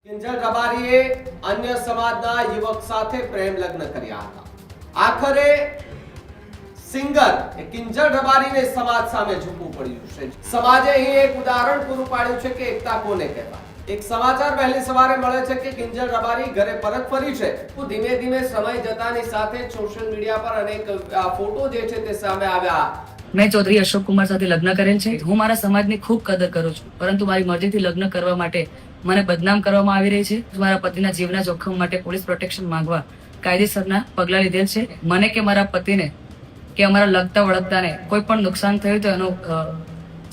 કિંજલ રબારીએ અન્ય સમાજના યુવક સાથે પ્રેમ લગ્ન કર્યા હતા. આખરે સિંગર કિંજલ રબારીને સમાજ સામે ઝૂકવું પડ્યું છે. સમાજે અહીં એક ઉદાહરણ પૂરું પાડ્યું છે કે એકતા કોને કહેવાય. એક સમાચાર વહેલી સવારે મળે છે કે કિંજલ રબારી ઘરે પરત ફરી છે. ધીમે ધીમે સમય જતાની સાથે સોશિયલ મીડિયા પર અનેક ફોટો જે છે તે સામે આવ્યા. મેં ચૌધરી અશોક કુમાર સાથે લગ્ન કરેલ છે. હું મારા સમાજની ખૂબ કદર કરું છું, પરંતુ મારી મરજીથી લગ્ન કરવા માટે મને બદનામ કરવામાં આવી રહી છે. મારા પતિના જીવના જોખમ માટે પોલીસ પ્રોટેક્શન માંગવા કાયદેસરના પગલાં લીધેલ છે. મને કે મારા પતિને કે અમારા લગતા વળગતાને કોઈ પણ નુકસાન થયું તો એનો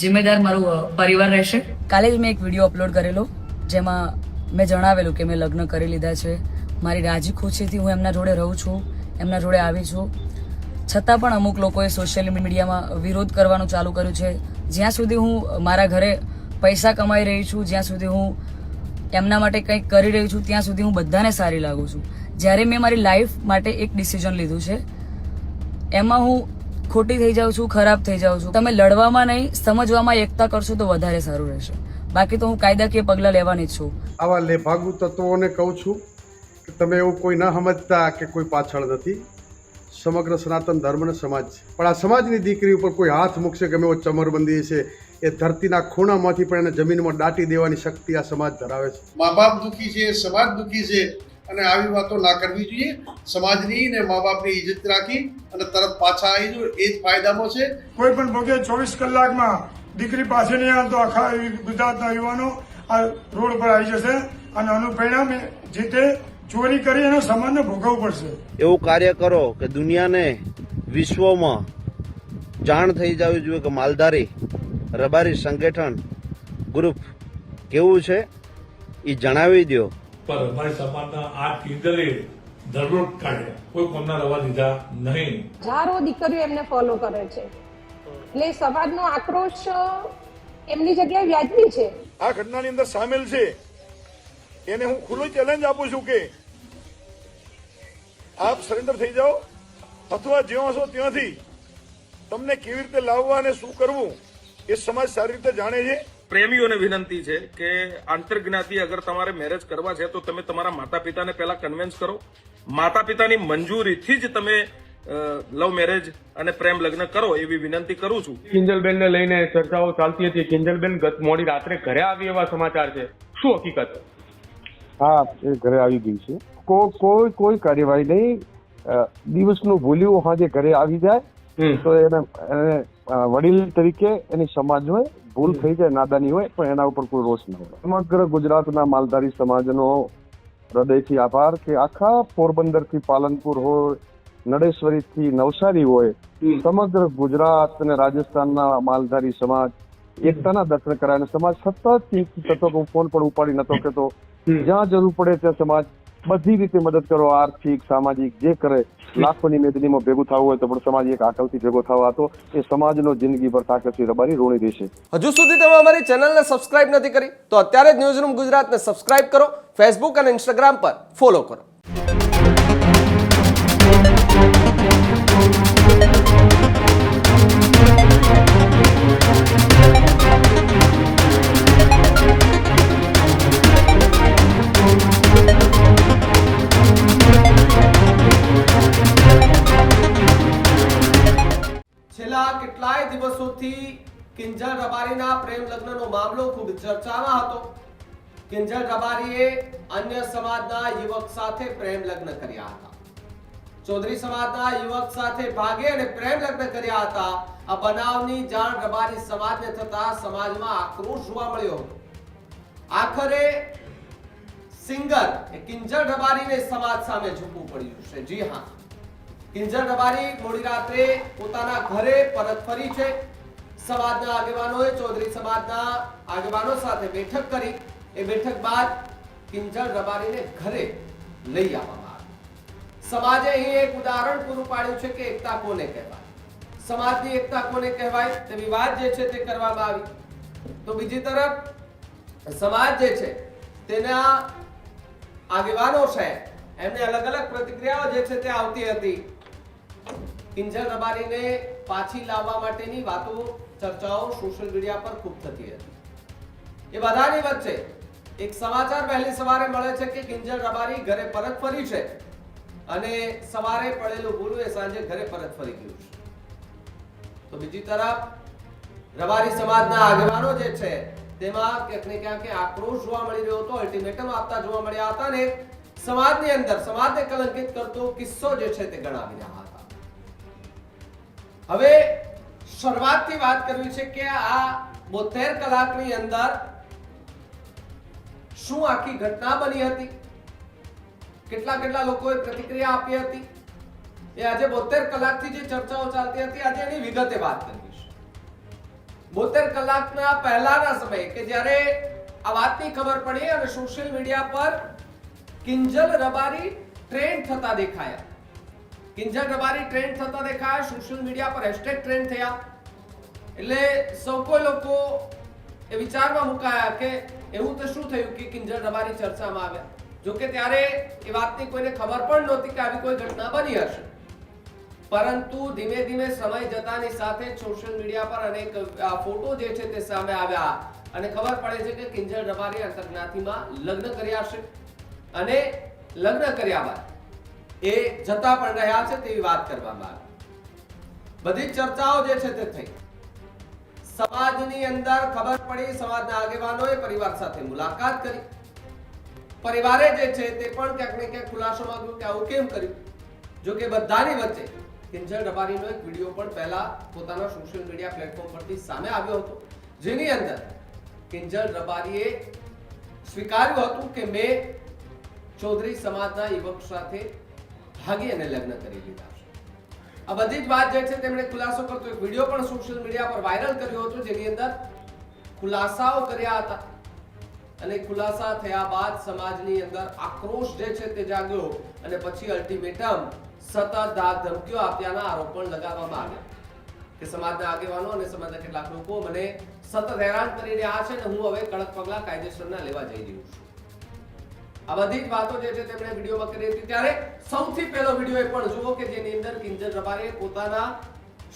જિમ્મેદાર મારું પરિવાર રહેશે. કાલે જ મેં એક વિડીયો અપલોડ કરેલો, જેમાં મેં જણાવેલું કે મેં લગ્ન કરી લીધા છે. મારી રાજી ખુશીથી હું એમના જોડે રહું છું, એમના જોડે આવી છું. છતાં પણ અમુક લોકોએ સોશિયલ મીડિયામાં વિરોધ કરવાનું ચાલુ કર્યું છે. જ્યાં સુધી હું મારા ઘરે પૈસા કમાઈ રહી છું, જ્યાં સુધી હું એમના માટે કંઈક કરી રહી છું, ત્યાં સુધી હું બધાને સારી લાગુ છું. જ્યારે મેં મારી લાઈફ માટે એક ડિસિઝન લીધું છે, એમાં હું ખોટી થઈ જાઉં છું, ખરાબ થઈ જાઉં છું. તમે લડવામાં નહીં, સમજવામાં એકતા કરશો તો વધારે સારું રહેશે. બાકી તો હું કાયદાકીય પગલાં લેવાની જ છું. આવા લેભાગુ તત્વોને કહું છું કે તમે એવું કોઈ ન સમજતા કે કોઈ પાછળ નથી. સમગ્ર સનાતન ધર્મનો સમાજ છે, પણ આ સમાજની દીકરી ઉપર કોઈ હાથ મૂકશે ગમે એવો ચમરબંધી છે, એ ધરતીના ખૂણામાંથી પણ એને જમીનમાં દાટી દેવાની શક્તિ આ સમાજ ધરાવે છે. મા બાપ દુઃખી છે, સમાજ દુઃખી છે, અને આવી વાતો ના કરવી જોઈએ. સમાજની ને મા બાપની ઇજ્જત રાખી અને તરત પાછા આવી જવું એ જ ફાયદામાં છે. કોઈ પણ ભોગે 24 કલાકમાં દીકરી પાસે નહીં આવે તો આખા ગુજરાતના યુવાનો આ રોડ પર આવી જશે અને આનું પરિણામ જે તે ચોરી કરી એનો સમાજને ભોગવવું પડશે. એવું કાર્ય કરો કે દુનિયાને વિશ્વમાં જાણ થઈ જવી જોઈએ કે માલધારી રબારી સંગઠન ગ્રુપ કેવું છે એ જણાવી દો. પર અમારી સમાજના આ કિંજલે દરરોજ કાઢ્યા, કોઈ કોમના રવા દીધા નહીં. હજારો દીકરીઓ એમને ફોલો કરે છે, એટલે સમાજનો આક્રોશ એમની જગ્યાએ વ્યાજબી છે. આ ઘટનાની અંદર સામેલ છે એને હું ખુલ્લું ચેલેન્જ આપું છું કે આપ સરેન્ડર થઈ જાઓ, અથવા જ્યાં હશો ત્યાંથી તમને કેવી રીતે લાવવા અને શું કરવું એ સમાજ સારી રીતે જાણે છે. પ્રેમીઓને વિનંતી છે કે આંતરજ્ઞાતિ અગર તમારે મેરેજ કરવા છે તો તમે તમારા માતા પિતાને પહેલા કન્વિન્સ કરો. માતા પિતાની મંજૂરીથી જ તમે લવ મેરેજ અને પ્રેમ લગ્ન કરો એવી વિનંતી કરું છું. કિંજલબેન ને લઈને ચર્ચાઓ ચાલતી હતી. કિંજલબેન ગત મોડી રાત્રે ઘરે આવી એવા સમાચાર છે, શું હકીકત? હા, એ ઘરે આવી ગઈ છે. કોઈ કાર્યવાહી નહીં. દિવસનું ભૂલ્યું સાંજે ઘરે આવી જાય તો એને વડીલ તરીકે એની સમાજ હોય, ભૂલ થઈ જાય, નાદાની હોય, પણ એના ઉપર કોઈ રોષ ન હોય. સમગ્ર ગુજરાતના માલધારી સમાજનો હૃદયથી આભાર કે આખા પોરબંદરથી પાલનપુર હોય, નડેશ્વરીથી નવસારી હોય, સમગ્ર ગુજરાત અને રાજસ્થાનના માલધારી સમાજ એકતાના દર્શન કરાય અને સમાજ સતત થતો હું ફોન પણ ઉપાડી નતો કહેતો. જ્યાં જરૂર પડે ત્યાં સમાજ બધી રીતે મદદ કરો, આર્થિક સામાજિક જે કરે. લાખોની મેદનીમાં ભેગું થવું હોય તો પણ સમાજ એક આકલથી ભેગો થવા હતો એ સમાજનો જિંદગી પર તાકતથી રબારી ઋણી રહેશે. હજુ સુધી તમે અમારી ચેનલને સબસ્ક્રાઇબ નથી કરી તો અત્યારે જ ન્યૂઝરૂમ ગુજરાતને સબસ્ક્રાઇબ કરો, ફેસબુક અને ઇન્સ્ટાગ્રામ પર ફોલો કરો. છેલ્લા કેટલાય દિવસોથી કિંજલ રબારીના પ્રેમ લગ્નનો મામલો ખૂબ ચર્ચામાં હતો. કિંજલ રબારીએ અન્ય સમાજના યુવક સાથે પ્રેમ લગ્ન કર્યા હતા. ચૌધરી સમાજના યુવક સાથે ભાગે અને પ્રેમ લગ્ન કર્યા હતા. આ બનાવની જાણ રબારી સમાજને થતા સમાજમાં આક્રોશ જોવા મળ્યો હતો. આખરે સિંગર કિંજલ રબારીને સમાજ સામે ઝૂકવું પડ્યું છે. જી હા, કિંજલ રબારી મોડી રાત્રે પોતાના ઘરે પરત ફરી છે. સમાજના આગેવાનોએ ચૌધરી સમાજના આગેવાનો સાથે બેઠક કરી. એ બેઠક બાદ કિંજલ રબારીને ઘરે લઈ આવવામાં આવી. સમાજે અહીં એક ઉદાહરણ પૂરું પાડ્યું છે કે એકતા કોને કહેવાય. સમાજની એકતા કોને કહેવાય તેવી વાત જે છે તે કરવામાં આવી. તો બીજી તરફ સમાજ જે છે તેના આગેવાનો છે એમને અલગ અલગ પ્રતિક્રિયાઓ જે છે તે આવતી હતી. કિંજલ રબારીને પાછી લાવવા માટેની વાતો, ચર્ચાઓ સોશિયલ મીડિયા પર ખૂબ થતી હતી. એ બધાની વચ્ચે એક સમાચાર વહેલી સવારે મળે છે કે કિંજલ રબારી ઘરે પરત ફરી છે અને સવારે પડેલું ભૂલું એ સાંજે ઘરે પરત ફરી ગયું છે. તો બીજી તરફ રબારી સમાજના આગેવાનો જે છે તેમાં ક્યાંક ને ક્યાંક આક્રોશ જોવા મળી રહ્યો હતો, અલ્ટિમેટમ આપતા જોવા મળ્યા હતા અને સમાજની અંદર સમાજને કલંકિત કરતો કિસ્સો જે છે તે ગણાવી રહ્યા હતા. હવે શરૂઆતથી વાત કરવી છે કે આ 72 કલાકની અંદર શું આખી ઘટના બની હતી, કેટલા લોકોએ પ્રતિક્રિયા આપી હતી, એ આજે 72 કલાકથી જે ચર્ચાઓ ચાલતી હતી આજે એની વિગતે વાત કરવી છે. 72 કલાકના પહેલાના સમયે કે જ્યારે આ વાતની ખબર પડી અને સોશિયલ મીડિયા પર કિંજલ રબારી ટ્રેન્ડ થતા દેખાયા, સોશિયલ મીડિયા પર હેશટેગ ટ્રેન્ડ થયા, એટલે સૌ કોઈ લોકો એ વિચારમાં મુકાયા કે એવું તો શું થયું કે કિંજલ રબારી ચર્ચામાં આવ્યા. જોકે ત્યારે એ વાતની કોઈને ખબર પણ નહોતી કે આવી કોઈ ઘટના બની હશે, પરંતુ ધીમે ધીમે સમય જતાની સાથે સોશિયલ મીડિયા પર અનેક ફોટો જે છે તે સામે આવ્યા અને ખબર પડે છે કે કિંજલ રબારી આંતરજ્ઞાતિમાં લગ્ન કર્યા છે અને લગ્ન કર્યા બાદ એ જતા પણ રહ્યા છે તેવી વાત કરવામાં આવી. બધી ચર્ચાઓ જે છે તે થઈ, સમાજની અંદર ખબર પડી, સમાજના આગેવાનોએ પરિવાર સાથે મુલાકાત કરી, પરિવારે જે છે તે પણ ક્યાંક ને ક્યાંક ખુલાસો માંગ્યો કે આવું કેમ કર્યું. જો કે બધાની વચ્ચે કિંજલ રબારીનો એક વિડીયો પણ પહેલા પોતાના સોશિયલ મીડિયા પ્લેટફોર્મ પરથી સામે આવ્યો હતો, જેની અંદર કિંજલ રબારીએ સ્વીકાર્યું હતું કે મેં ચૌધરી સમાજના યુવક સાથે ભાગી અને લગ્ન કરી લીધા છે. આ બધી જ વાત જે છે તેમણે ખુલાસો કરતો એક વિડીયો પણ સોશિયલ મીડિયા પર વાયરલ કર્યો હતો, જેની અંદર ખુલાસાઓ કર્યા હતા અને ખુલાસા થયા બાદ સમાજની અંદર આક્રોશ જે છે તે જાગ્યો અને પછી અલ્ટિમેટમ સતત ધાક ધમકીઓ આપ્યાના આરોપ પણ લગાવવામાં આવ્યા કે સમાજના આગેવાનો અને સમાજના કેટલાક લોકો મને સતત હેરાન કરી રહ્યા છે અને હું હવે કડક પગલા કાયદેસરના લેવા જઈ રહ્યો છું. આ બધી જ વાતો જે છે તેમણે વિડીયોમાં કરી હતી. ત્યારે સૌથી પહેલો વિડીયો એ પણ જુઓ કે જેની અંદર કિંજલ રબારીએ પોતાના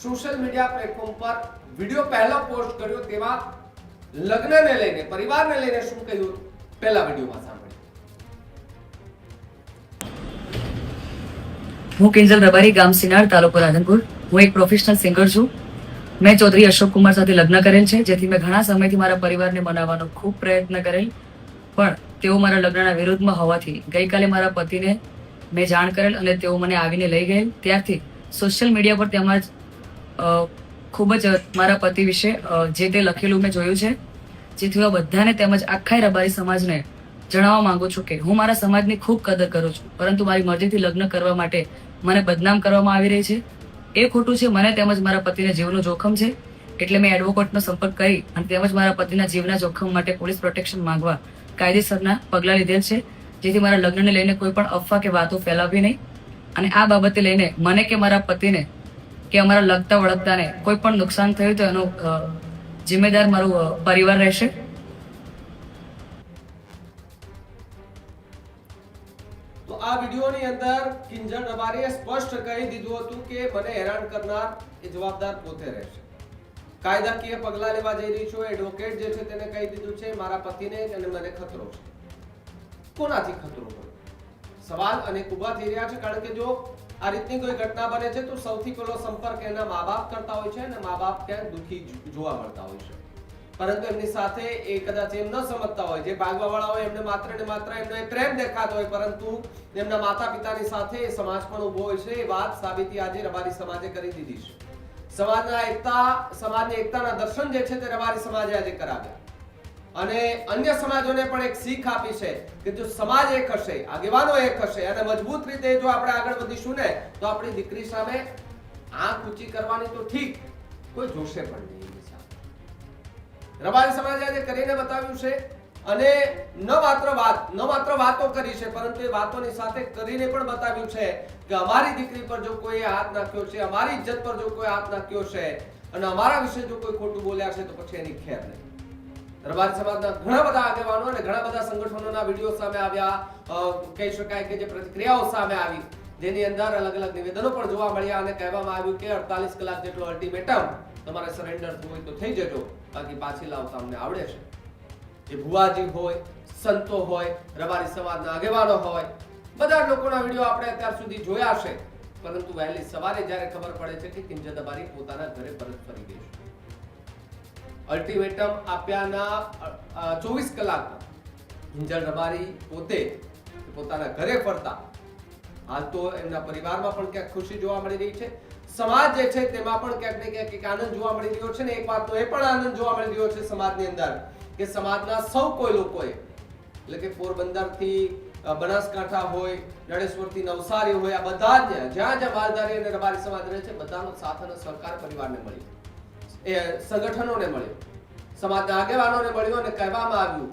સોશિયલ મીડિયા પ્લેટફોર્મ પર વિડીયો પહેલો પોસ્ટ કર્યો, તેમાં લગ્નને લઈને, પરિવારને લઈને શું કહ્યું પહેલા વિડીયોમાં સાંભળીએ. હું કિંજલ રબારી, ગામ સિનાર, તાલુકો રાધનપુર. હું એક પ્રોફેશનલ સિંગર છું. મેં ચૌધરી અશોક કુમાર સાથે લગ્ન કરેલ છે, જેથી મેં ઘણા સમયથી મારા પરિવારને મનાવવાનો ખૂબ પ્રયત્ન કરેલ, પણ તેઓ મારા લગ્નના વિરોધમાં હોવાથી ગઈકાલે મારા પતિને મેં જાણ કરેલ અને તેઓ મને આવીને લઈ ગયેલ. ત્યારથી સોશિયલ મીડિયા પર તેમજ ખૂબ જ મારા પતિ વિશે જે તે લખેલું મેં જોયું છે, જેથી હું બધાને તેમજ આખા રબારી સમાજને જણાવવા માંગુ છું કે હું મારા સમાજની ખૂબ કદર કરું છું, પરંતુ મારી મરજીથી લગ્ન કરવા માટે મને બદનામ કરવામાં આવી રહી છે. એ ખોટું છે. મને તેમજ મારા પતિના જીવનું જોખમ છે, એટલે મેં એડવોકેટનો સંપર્ક કરી અને તેમજ મારા પતિના જીવના જોખમ માટે પોલીસ પ્રોટેક્શન માંગવા કાયદેસરના પગલાં લીધેલ છે, જેથી મારા લગ્નને લઈને કોઈ પણ અફવા કે વાતો ફેલાવવી નહીં અને આ બાબતે લઈને મને કે મારા પતિને કે અમારા લગતા વળગતાને કોઈ પણ નુકસાન થયું તો એનો જિમ્મેદાર મારું પરિવાર રહેશે. તો આ વિડીયોની અંદર કિંજલ રબારીએ સ્પષ્ટ કહી દીધું હતું કે મને હેરાન કરનાર એ જવાબદાર પોતે રહેશે, કાયદાકીય પગલાં લેવા જઈ રહી છું. એડવોકેટ જે છે તેને કહી દીધું છે મારા પતિને અને મને ખતરો છે. કોનાથી ખતરો હોય? સવાલ અનેક ઊભા થઈ રહ્યા છે, કારણ કે જો આ રીતની કોઈ ઘટના બને છે તો સૌથી પહેલો સંપર્ક એના મા બાપ કરતા હોય છે અને મા બાપ ક્યાંક દુઃખી જોવા મળતા હોય છે, પરંતુ એમની સાથે એ કદાચ એમ ન સમજતા હોય, જે ભાગવા વાળા હોય એમને માત્ર ને માત્ર એમનો પ્રેમ દેખાતો હોય, પરંતુ એમના માતા પિતાની સાથે એ સમાજ પણ ઉભો હોય છે. એ વાત સાબિતી આજે રબારી સમાજે કરી દીધી છે. સમાજની એકતાના દર્શન જે છે તે રબારી સમાજે આજે કરાવ્યા અને અન્ય સમાજોને પણ એક શીખ આપી છે કે જો સમાજ એક હશે, આગેવાનો એક હશે અને મજબૂત રીતે જો આપણે આગળ વધીશું ને તો આપણી દીકરી સામે આંખ ઊંચી કરવાની તો ઠીક, કોઈ જોશે પણ નહીં. રબારી સમાજે આજે કરીને બતાવ્યું છે અને ન માત્ર વાતો કરી છે, પરંતુ એ વાતોની સાથે કરીને પણ બતાવ્યું છે કે અમારી દીકરી પર જો કોઈ હાથ નાખ્યો છે, અમારી ઇજ્જત પર જો કોઈ હાથ નાખ્યો છે અને અમારા વિશે જો કોઈ ખોટું બોલ્યા છે તો પછી એની ખેર નહીં. રબારી સમાજના ઘણા બધા આગેવાનો અને ઘણા બધા સંગઠનોના વિડીયો સામે આવ્યા, કહી શકાય કે જે પ્રતિક્રિયાઓ સામે આવી, જેની અંદર અલગ અલગ નિવેદનો પણ જોવા મળ્યા અને કહેવામાં આવ્યું કે 48 કલાક જેટલો અલ્ટિમેટમ તમારે સરેન્ડર થવું હોય તો થઈ જજો, બાકી પાછી લાવતા અમને આવડે છે. એ ભુવાજી હોય, સંતો હોય, રબારી સમાજના આગેવાનો હોય, બધા લોકોના વિડીયો આપણે અત્યાર સુધી જોયા છે, પરંતુ વહેલી સવારે જ્યારે ખબર પડે છે કે કિંજલ રબારી પોતાના ઘરે પરત ફરી ગઈ છે, અલ્ટિમેટમ આપ્યાના 24 કલાકમાં કિંજલ રબારી પોતે પોતાના ઘરે ફરતા હાલ તો એમના પરિવારમાં પણ ક્યાંક ખુશી જોવા મળી રહી છે, સમાજ જે છે તેમાં પણ ક્યાંક ને ક્યાંક એક આનંદ જોવા મળી રહ્યો છે ને એક વાતનો એ પણ આનંદ જોવા મળી રહ્યો છે સમાજની અંદર કે સમાજના સૌ કોઈ લોકોએ, એટલે કે પોરબંદરથી બનાસકાંઠા હોય, નળેશ્વરથી નવસારી હોય, આ બધા જ જ્યાં જ્યાં માલધારી અને રબારી સમાજ રહે છે બધાનો સાથ અને સહકાર પરિવારને મળ્યો, એ સંગઠનોને મળ્યો, સમાજના આગેવાનોને મળ્યો અને કહેવામાં આવ્યું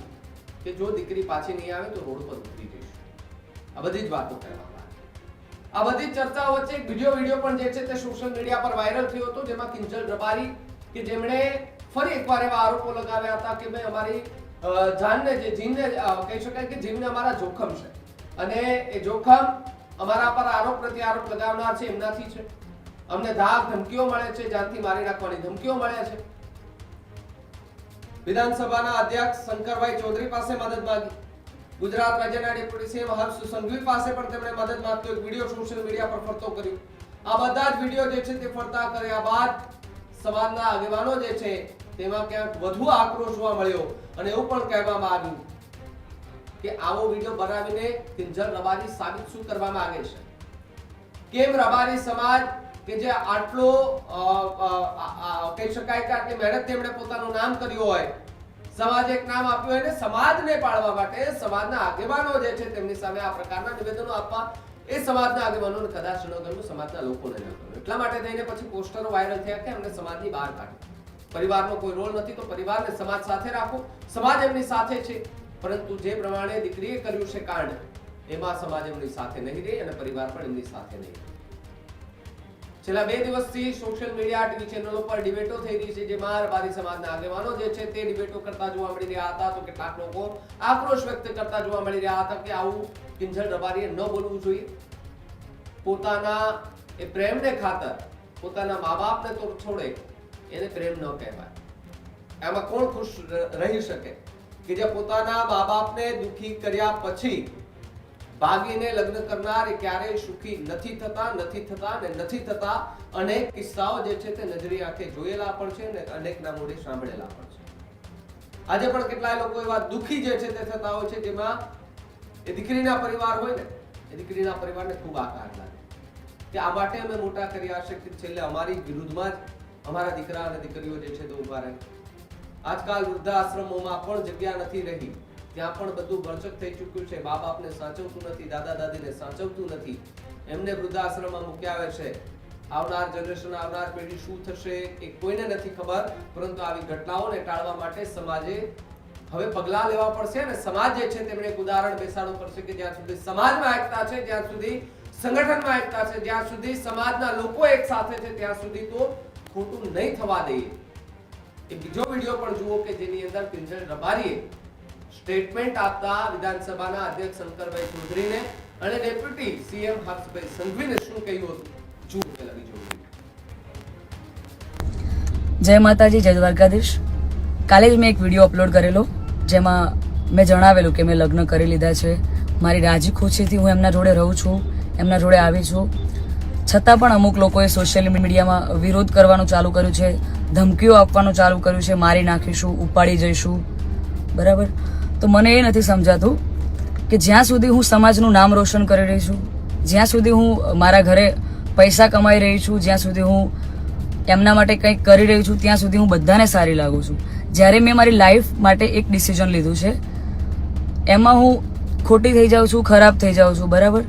કે જો દીકરી પાછી નહીં આવે તો રોડ પર ઉતરી જઈશું. આ બધી જ વાતો કહેવામાં આવી. આ બધી ચર્ચાઓ વચ્ચે એક વિડીયો પણ જે છે તે સોશિયલ મીડિયા પર વાયરલ થયો હતો, જેમાં કિંજલ રબારી કે જેમણે ફરી એકવાર એવા આરોપો લગાવ્યા હતા કે ભાઈ અમારી જાનને જે જીવને કહી શકાય કે જીવને અમારા જોખમ છે અને એ જોખમ અમારા પર આરોપ પ્રતિ આરોપ લગાવનાર છે એમનાથી છે, અમને ધાક ધમકીઓ મળે છે, જાનથી મારી નાખવાની ધમકીઓ મળે છે. વિધાનસભાના અધ્યક્ષ શંકરભાઈ ચૌધરી પાસે મદદ માંગી, ગુજરાત રાજ્યના ડેપ્યુટી સીએમ હર્ષ સંઘવી પાસે પણ તેમણે મદદ માંગતો એક વિડીયો સોશિયલ મીડિયા પર ફરતો કર્યો. આ બધા જ વિડીયો જે છે તે ફરતા કર્યા બાદ સમાજના આગેવાનો જે છે તેમાં ક્યાંક વધુ આક્રોશ જોવા મળ્યો અને એવું પણ કહેવામાં આવ્યું કે આવો વિડીયો બનાવીને કિંજલ રબારી સાબિત શું કરવા માંગે છે, કેમ રબારી સમાજ કે જે આટલો કહી શકાય કે આટલી મહેનત તેમણે પોતાનું નામ કર્યું હોય, સમાજ એક નામ આપ્યું હોય ને સમાજને પાળવા માટે સમાજના આગેવાનો જે છે તેમની સામે આ પ્રકારના નિવેદનો આપવા એ સમાજના આગેવાનોને કદાચ ન ગમ્યું, સમાજના લોકોને ન ગમ્યું. એટલા માટે થઈને પછી પોસ્ટરો વાયરલ થયા કે અમને સમાજની બહાર કાઢો, પરિવારનો કોઈ રોલ નથી તો પરિવારને સમાજ સાથે રાખો, સમાજ એમની સાથે છે, પરંતુ જે પ્રમાણે દીકરીએ કર્યું છે કાંડ એમાં સમાજ એમની સાથે નહીં રહે અને પરિવાર પણ એમની સાથે નહીં રહે. છેલ્લા 2 દિવસથી સોશિયલ મીડિયા ટીવી ચેનલો પર ડિબેટો થઈ રહી છે, જેમાં રબારી સમાજના આગેવાનો જે છે તે ડિબેટો કરતા જોવા મળી રહ્યા હતા, તો કેટલાક લોકો આક્રોશ વ્યક્ત કરતા જોવા મળી રહ્યા હતા કે આવું કિંજલ રબારીએ ન બોલવું જોઈએ, પોતાના એ પ્રેમને ખાતર પોતાના મા બાપને તો છોડે એને પ્રેમ ન કહેવાય. આમાં કોણ ખુશ રહી શકે કે જે પોતાના મા બાપને દુખી કર્યા પછી ભાગીને લગ્ન કરનાર એ ક્યારેય સુખી નથી થતા. અનેક કિસ્સાઓ જે છે તે નજરી આંખે જોયેલા પણ છે અને અનેકના મોઢે સાંભળેલા પણ છે. આજે પણ કેટલાય લોકો એવા દુખી જે છે તે થતા હોય છે, જેમાં એ દીકરીના પરિવાર હોય ને એ દીકરીના પરિવારને ખૂબ આઘાત લાગે કે આ માટે અમે મોટા કર્યા છે કે છેલ્લે અમારી વિરુદ્ધમાં જ અમારા દીકરા અને દીકરીઓ જે છે તે ઉભા રહે. આજકાલ વૃદ્ધાશ્રમોમાં પણ જગ્યા નથી રહી, ત્યાં પણ બધું બરચક થઈ ચૂક્યું છે, મા બાપને સાચવતું નથી, દાદા દાદીને સાચવતું નથી, એમને વૃદ્ધાશ્રમમાં મૂક્યા આવે છે. આવનાર જનરેશન, આવનાર પેઢી શું થશે એ કોઈને નથી ખબર, પરંતુ આવી ઘટનાઓને ટાળવા માટે સમાજે હવે પગલાં લેવા પડશે અને સમાજ જે છે તેમણે એક ઉદાહરણ બેસાડવું પડશે કે જ્યાં સુધી સમાજમાં એકતા છે, જ્યાં સુધી સંગઠનમાં એકતા છે, જ્યાં સુધી સમાજના લોકો એક સાથે છે, ત્યાં સુધી તો ખોટું નહીં થવા દઈએ. એ બીજો વિડીયો પણ જુઓ કે જેની અંદર કિંજલ રબારીએ સ્ટેટમેન્ટ આપતા વિધાનસભાના અધ્યક્ષ શંકરભાઈ ચૌધરીને અને ડેપ્યુટી સીએમ હર્ષભાઈ સંઘવીને શું કહ્યું હતું જુઓ પેલા બીજો વિડીયો. જય માતાજી, જય દ્વારકાધીશ. કાલે જ મેં એક વિડીયો અપલોડ કરેલો જેમાં મેં જણાવેલું કે મેં લગ્ન કરી લીધા છે, મારી રાજી ખુશીથી હું એમના જોડે રહું છું, એમના જોડે આવી છું. છતાં પણ અમુક લોકોએ સોશિયલ મીડિયામાં વિરોધ કરવાનું ચાલુ કર્યું છે, ધમકીઓ આપવાનું ચાલુ કર્યું છે, મારી નાખીશું, ઉપાડી જઈશું, બરાબર. તો મને એ નથી સમજાતું કે જ્યાં સુધી હું સમાજનું નામ રોશન કરી રહી છું, જ્યાં સુધી હું મારા ઘરે પૈસા કમાઈ રહી છું, જ્યાં સુધી હું એમના માટે કંઈક કરી રહી છું, ત્યાં સુધી હું બધાને સારી લાગુ છું. જ્યારે મેં મારી લાઈફ માટે એક ડિસિઝન લીધું છે એમાં હું ખોટી થઈ જાઉં છું, ખરાબ થઈ જાઉં છું, બરાબર.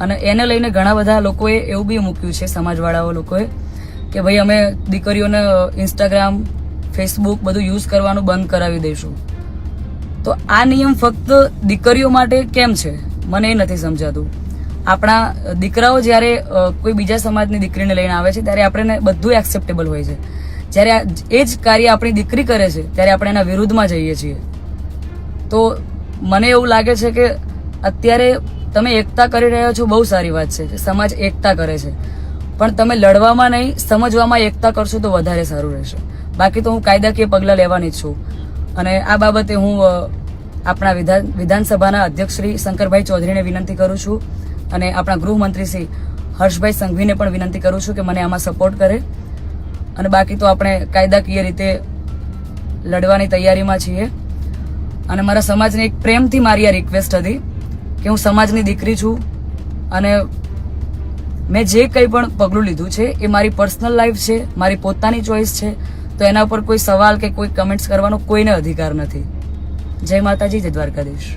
અને એને લઈને ઘણા બધા લોકોએ એવું બી મૂક્યું છે, સમાજવાળાઓ લોકોએ, કે ભાઈ અમે દીકરીઓને ઇન્સ્ટાગ્રામ, ફેસબુક બધું યુઝ કરવાનું બંધ કરાવી દઈશું. તો આ નિયમ ફક્ત દીકરીઓ માટે કેમ છે મને એ નથી સમજાતું. આપણા દીકરાઓ જ્યારે કોઈ બીજા સમાજની દીકરીને લઈને આવે છે ત્યારે આપણે બધું એક્સેપ્ટેબલ હોય છે, જ્યારે એ જ કાર્ય આપણી દીકરી કરે છે ત્યારે આપણે એના વિરુદ્ધમાં જઈએ છીએ. તો મને એવું લાગે છે કે અત્યારે તમે એકતા કરી રહ્યા છો, બહુ સારી વાત છે કે સમાજ એકતા કરે છે, પણ તમે લડવામાં નહીં સમજવામાં એકતા કરશો તો વધારે સારું રહેશે. બાકી તો હું કાયદાકીય પગલાં લેવાની જ છું. અને આ બાબતે હું આપણા વિધાનસભાના અધ્યક્ષ શ્રી શંકરભાઈ ચૌધરીને વિનંતી કરું છું અને આપણા ગૃહમંત્રી શ્રી હર્ષભાઈ સંઘવીને પણ વિનંતી કરું છું કે મને આમાં સપોર્ટ કરે. અને બાકી તો આપણે કાયદાકીય રીતે લડવાની તૈયારીમાં છીએ. અને મારા સમાજને એક પ્રેમથી મારી આ રિક્વેસ્ટ હતી કે હું સમાજની દીકરી છું અને મેં જે કંઈ પણ પગલું લીધું છે એ મારી પર્સનલ લાઈફ છે, મારી પોતાની ચોઈસ છે. તો એના ઉપર કોઈ સવાલ કે કોઈ કમેન્ટ્સ કરવાનો કોઈને અધિકાર નથી. જય માતાજી, જય દ્વારકાધીશ.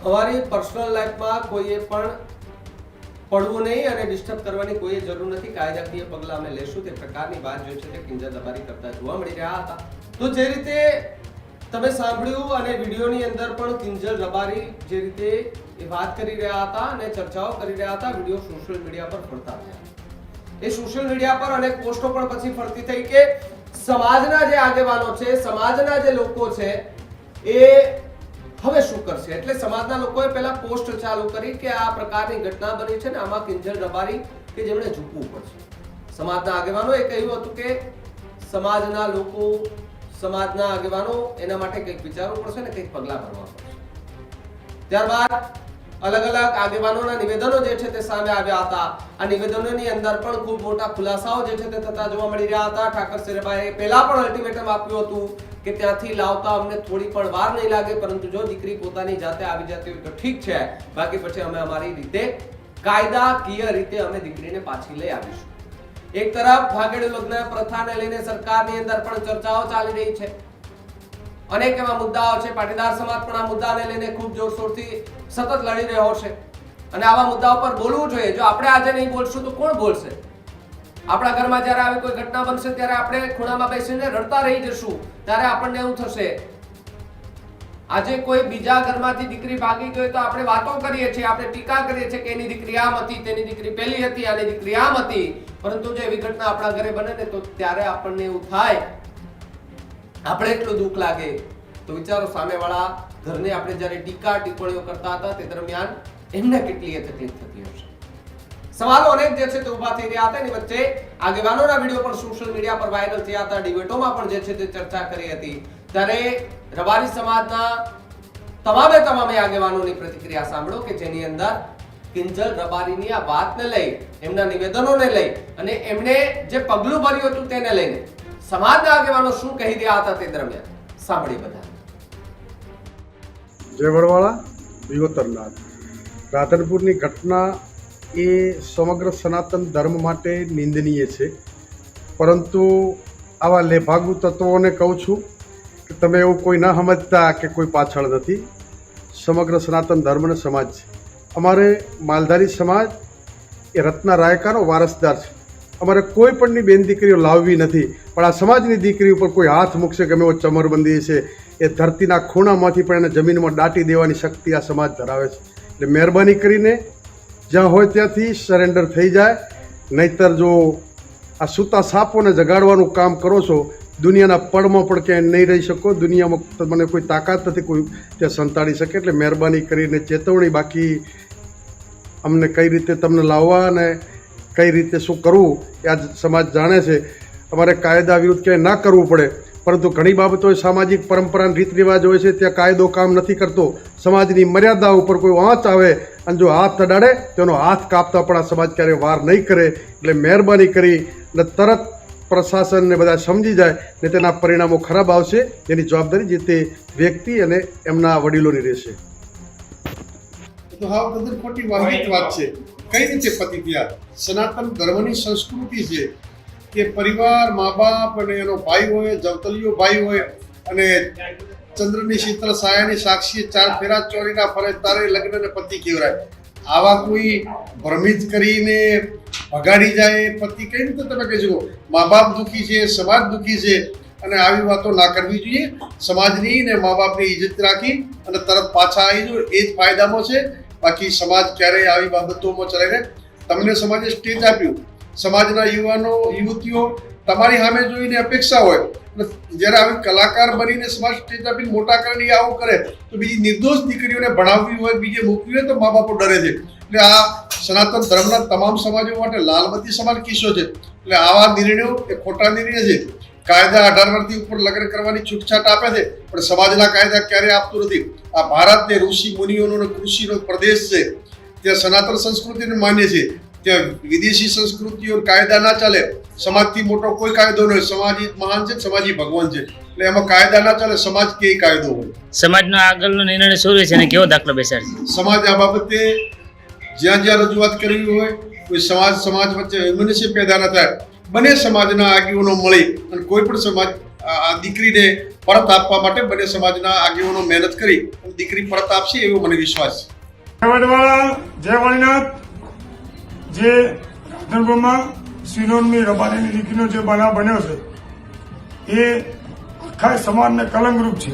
અમારી પર્સનલ લાઈફમાં કોઈએ પણ પડવું નહીં અને ડિસ્ટર્બ કરવાની કોઈ જરૂર નથી. કાયદાકીય પગલાં અમે લેશું તે પ્રકારની વાત જે છે તે કિંજલ રબારી કરતા જોવા મળી રહ્યા હતા. તો જે રીતે તમે સાંભળ્યું અને વિડીયોની અંદર પણ કિંજલ રબારી જે રીતે એ વાત કરી રહ્યા હતા અને ચર્ચાઓ કરી રહ્યા હતા, વિડીયો સોશિયલ મીડિયા પર ફરતા થયા. એ સોશિયલ મીડિયા પર અનેક પોસ્ટો પણ પછી ફરતી થઈ કે સમાજના જે આગેવાનો છે, સમાજના જે લોકો છે એ હવે શું કરશે. એટલે સમાજના લોકોએ પહેલા પોસ્ટ ચાલુ કરી કે આ પ્રકારની ઘટના બની છે ને આમાં કિંજલ રબારી કે જેમણે ઝૂકવું પડશે. સમાજના આગેવાનોએ કહ્યું હતું કે સમાજના લોકો, સમાજના આગેવાનો એના માટે કંઈક વિચારવું પડશે ને કંઈક પગલાં ભરવા પડશે. ત્યારબાદ અલગ અલગ આગેવાનોના નિવેદનો જે છે તે સામે આવ્યા હતા. આ નિવેદનોની અંદર પણ ખૂબ મોટા ખુલાસાઓ જે છે તે થતા જોવા મળી રહ્યા હતા. ઠાકર શેરબાએ પહેલા પણ અલ્ટિમેટમ આપ્યું હતું કે ત્યાંથી લાવતા અમને થોડી પણ વાર નહીં લાગે, પરંતુ જો દીકરી પોતાની જાતે આવી જતી હોય તો ઠીક છે, બાકી પછી અમે અમારી રીતે કાયદાકીય રીતે અમે દીકરીને પાછી લઈ આવીશું. એક તરફ ભાગેડુ લગ્ન પ્રથાને લઈને સરકારની અંદર પણ ચર્ચાઓ ચાલી રહી છે. અનેક એવા મુદ્દાઓ છે. પાટીદાર સમાજ પણ આ મુદ્દાને લઈને ખૂબ જોરશોરથી સતત લડી રહ્યો છે અને આવા મુદ્દાઓ પર બોલવું જોઈએ. જો આપણે આજે નહીં બોલશું તો કોણ બોલશે? આપણા ઘરમાં જ્યારે આવી કોઈ ઘટના બનશે ત્યારે આપણે ખૂણામાં બેસીને રડતા રહી જશું. ત્યારે આપણને એવું થશે. આજે કોઈ બીજા ઘરમાંથી દીકરી ભાગી ગઈ તો આપણે વાતો કરીએ છીએ, આપણે ટીકા કરીએ છીએ કે એની દીકરી આમ હતી, તેની દીકરી પેલી હતી, આની દીકરી આમ હતી. પરંતુ જો એવી ઘટના આપણા ઘરે બને ને તો ત્યારે આપણને એવું થાય, આપણે એટલું દુઃખ લાગે. તો વિચારો સામેવાળા ઘરને આપણે જ્યારે ટીકા ટિપ્પણીઓ કરતા હતા તે દરમિયાન એમને કેટલી તકલીફ થતી હશે. સવાલો અનેક જે છે તે ઉભા થઈ રહ્યા હતા. એની વચ્ચે આગેવાનોના વિડીયો પણ સોશિયલ મીડિયા પર વાયરલ થયા હતા. ડિબેટોમાં પણ જે છે તે ચર્ચા કરી હતી. ત્યારે રબારી સમાજના તમામે આગેવાનોની પ્રતિક્રિયા સાંભળો કે જેની અંદર કિંજલ રબારીની આ વાતને લઈ, એમના નિવેદનોને લઈ અને એમણે જે પગલું ભર્યું હતું તેને લઈને સમાજના આગેવાનો શું કહી રહ્યા હતા તે દરમિયાન સાંભળી બધા. જય વડવાળા, દિયોતરનાથ. રાધનપુરની ઘટના એ સમગ્ર સનાતન ધર્મ માટે નિંદનીય છે, પરંતુ આવા લેભાગુ તત્વોને કહું છું કે તમે એવું કોઈ ન સમજતા કે કોઈ પાછળ નથી. સમગ્ર સનાતન ધર્મનો સમાજ છે. અમારે માલધારી સમાજ એ રત્ના રાયકાનો વારસદાર છે. અમારે કોઈ પણની બેન દીકરીઓ લાવવી નથી, પણ આ સમાજની દીકરી ઉપર કોઈ હાથ મૂકશે ગમે એવો ચમરબંધી છે એ ધરતીના ખૂણામાંથી પણ એને જમીનમાં દાટી દેવાની શક્તિ આ સમાજ ધરાવે છે. એટલે મહેરબાની કરીને જ્યાં હોય ત્યાંથી સરેન્ડર થઈ જાય. નહીતર જો આ સૂતા સાપોને જગાડવાનું કામ કરો છો, દુનિયાના પડમાં પણ ક્યાંય નહીં રહી શકો. દુનિયામાં તમને કોઈ તાકાત નથી કોઈ ત્યાં સંતાડી શકે. એટલે મહેરબાની કરીને ચેતવણી. બાકી અમને કઈ રીતે તમને લાવવા અને કઈ રીતે શું કરવું એ આ સમાજ જાણે છે. અમારે કાયદા વિરુદ્ધ ક્યાંય ના કરવું પડે, પરંતુ ઘણી બાબતો સામાજિક પરંપરા રીત રિવાજ હોય છે ત્યાં કાયદો કામ નથી કરતો. સમાજની મર્યાદા ઉપર કોઈ વાંચ આવે અને જો હાથ અડાડે તેનો હાથ કાપતા પણ આ સમાજ ક્યારેય વાર નહીં કરે. એટલે મહેરબાની કરી અને તરત પ્રશાસનને બધા સમજી જાય ને તેના પરિણામો ખરાબ આવશે. એની જવાબદારી જે તે વ્યક્તિ અને એમના વડીલોની રહેશે. તો હા, તદ્દન ખોટી વાહિત વાત છે. કઈ રીતે પતિ થયા? સનાતન ધર્મની સંસ્કૃતિ છે કે પરિવાર, મા બાપ અને એનો ભાઈ હોય, જવતલિયો ભાઈ હોય અને ચંદ્રની શીતળ સાયાની સાક્ષી 4 ફેરા ચોરીના ફરે તારે લગ્નને પતિ કહેવાય. આવા કોઈ ભ્રમિત કરીને ભગાડી જાય પતિ કઈ રીતે તમે કહેજો? મા બાપ દુઃખી છે, સમાજ દુઃખી છે અને આવી વાતો ના કરવી જોઈએ. સમાજની ને મા બાપની ઇજ્જત રાખી અને તરત પાછા આવી જો એ જ ફાયદામાં છે. બાકી સમાજ ક્યારેય આવી બાબતોમાં ચલાવીને તમને સમાજે સ્ટેજ આપ્યું. સમાજના યુવાનો યુવતીઓ તમારી સામે જોઈને અપેક્ષા હોય, જ્યારે આવી કલાકાર બનીને સમાજ સ્ટેજ આપીને મોટા કરીને આવું કરે તો બીજી નિર્દોષ દીકરીઓને ભણાવવી હોય, બીજે મૂકવી હોય તો મા બાપો ડરે છે. એટલે આ સનાતન ધર્મના તમામ સમાજો માટે લાલબત્તી સમાન કિસ્સો છે. એટલે આવા નિર્ણયો એ ખોટા નિર્ણય છે. કાયદા 18 વર્ષથી ઉપર લગ્ન કરવાની છૂટછાટ આપે છે, પણ સમાજના કાયદા ક્યારે આપતું નથી. આ ભારત ને ઋષિ મુનિઓનો અને કૃષિનો પ્રદેશ છે. ત્યાં સનાતન સંસ્કૃતિને માન્ય છે. ત્યાં વિદેશી સંસ્કૃતિઓ કાયદા ના ચાલે. સમાજથી મોટો કોઈ કાયદો નહીં. સમાજ એક મહાન છે, સમાજી ભગવાન છે, એટલે એમાં કાયદા ના ચાલે. સમાજ કે કાયદો હોય. સમાજનો આગળનો નિર્ણય શું રહેશે અને કેવો દાખલો બેસાડશે? સમાજ આ બાબતે જ્યાં જ્યાં રજૂઆત કરવી હોય, કોઈ સમાજ વચ્ચે વૈમનસ્ય પેદા ન થાય, બંને સમાજના આગેવાનો મળી અને કોઈ પણ સમાજ આ દીકરીને પરત આપવા માટે બંને સમાજના આગેવાનો મહેનત કરી અને દીકરી પરત આપશે એવો મને વિશ્વાસ છે. જય વાણીનાથ. જે રાધનપુરમાં સિનોનની રબારીની દીકરીનો જે બનાવ બન્યો છે એ આખા સમાજને કલંકરૂપ છે.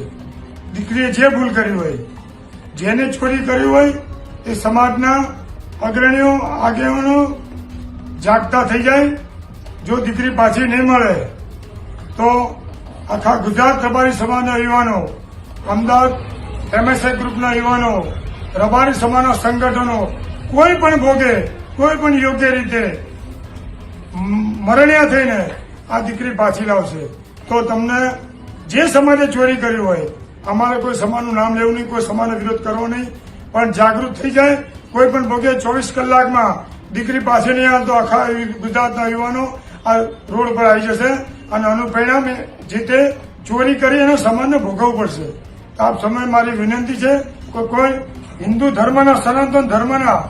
દીકરીએ જે ભૂલ કરી હોય, જેને ચોરી કરી હોય, એ સમાજના અગ્રણીઓ આગેવાનો જાગતા થઈ જાય. જો દીકરી પાછી નહીં મળે તો આખા ગુજરાત રબારી સમાજના યુવાનો, અમદાવાદ MSI ગ્રુપના યુવાનો, રબારી સમાજના સંગઠનો કોઈ પણ ભોગે, કોઈ પણ યોગ્ય રીતે મરણિયા થઈને આ દીકરી પાછી લાવશે. તો તમને જે સમાજે ચોરી કરી હોય, અમારે કોઈ સમાજનું નામ લેવું નહીં, કોઈ સમાજનો વિરોધ કરવો નહીં, પણ જાગૃત થઈ જાય. કોઈ પણ ભોગે 24 કલાકમાં દીકરી પાછી નહીં આવે તો આખા ગુજરાતના યુવાનો આ રોડ પર આવી જશે અને આનું પરિણામ જે તે ચોરી કરી એનો સમાજને ભોગવવું પડશે. તો આપ સમય મારી વિનંતી છે કે કોઈ હિન્દુ ધર્મના, સનાતન ધર્મના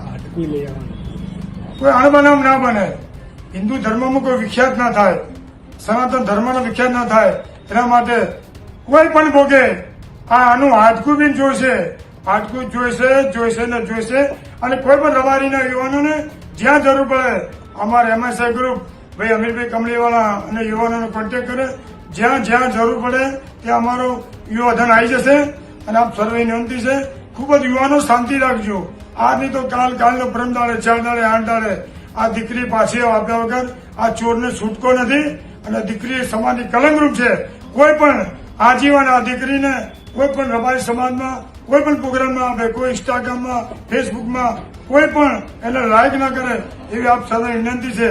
કોઈ અણબનાવ ના બને. હિન્દુ ધર્મમાં કોઈ વિખ્યાત ના થાય, સનાતન ધર્મનો વિખ્યાત ના થાય, એના માટે કોઈ પણ ભોગે આનું હાડકું બી જોઈશે. હાડકું જોઈશે ને જોઈશે. અને કોઈ પણ રબારીના યુવાનોને જ્યાં જરૂર પડે અમારે MSI ગ્રુપ ભાઈ અમીરભાઈ કમલીવાળા અને યુવાનોનો કોન્ટેક્ટ કરે. જ્યાં જ્યાં જરૂર પડે ત્યાં અમારો યુવાધન આવી જશે. અને આપ સર્વે વિનંતી છે, ખૂબ જ યુવાનો શાંતિ રાખજો. આ નહીં તો કાલનો પરમ દાડે, 4 દાડે, 8 દાડે આ દીકરી પાછી આપ્યા વગર આ ચોરને છૂટકો નથી. અને દીકરી સમાજની કલંકરૂપ છે. કોઈ પણ આજીવન આ દીકરીને કોઈ પણ રબારી સમાજમાં કોઈ પણ પ્રોગ્રામમાં આપે, કોઈ ઇન્સ્ટાગ્રામમાં, ફેસબુકમાં કોઈ પણ એને લાઈક ના કરે એવી આપ સર્વે વિનંતી છે.